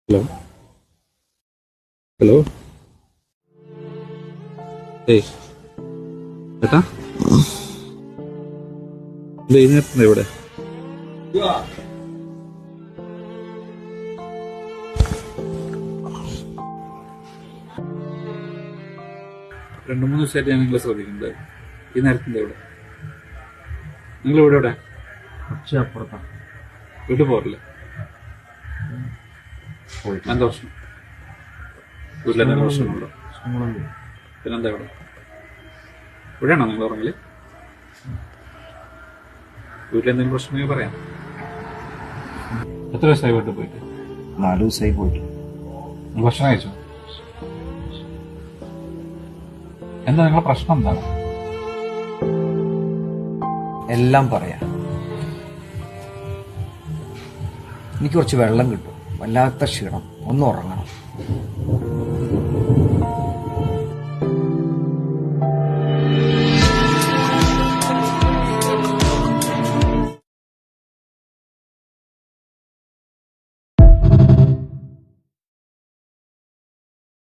Hello hello ഏയ് ഏട്ടാ ഇത് ഈ നേരത്തെ ഇവിടെ രണ്ടു മൂന്ന് ദിവസമായിട്ട് ഞാൻ നിങ്ങളെ ശ്രദ്ധിക്കുന്നുണ്ട്. ഈ നേരത്തെ ഇവിടെ നിങ്ങൾ ഇവിടെ എവിടെ? കുറച്ച് അപ്പുറത്താണ്. വീട്ടിൽ പോറില്ലേ? എന്താ പ്രശ്നം? വീട്ടിലെന്തെങ്കിലും പ്രശ്നമുണ്ടോ? പിന്നെന്താ ഇവിടെ? ഇവിടെയാണോ നിങ്ങൾ ഉറങ്ങല്? വീട്ടിലെന്തെങ്കിലും പ്രശ്നമെങ്കിൽ പറയാം. എത്ര ദിവസമായി വീട്ടിൽ പോയിട്ട്? 4 ദിവസമായി പോയിട്ട്. ഭക്ഷണം കഴിച്ചോ? എന്താ നിങ്ങളെ പ്രശ്നം എന്താണ്? എല്ലാം പറയാം. എനിക്ക് കുറച്ച് വെള്ളം കിട്ടും, വല്ലാത്ത ക്ഷീണം, ഒന്ന് ഉറങ്ങണം.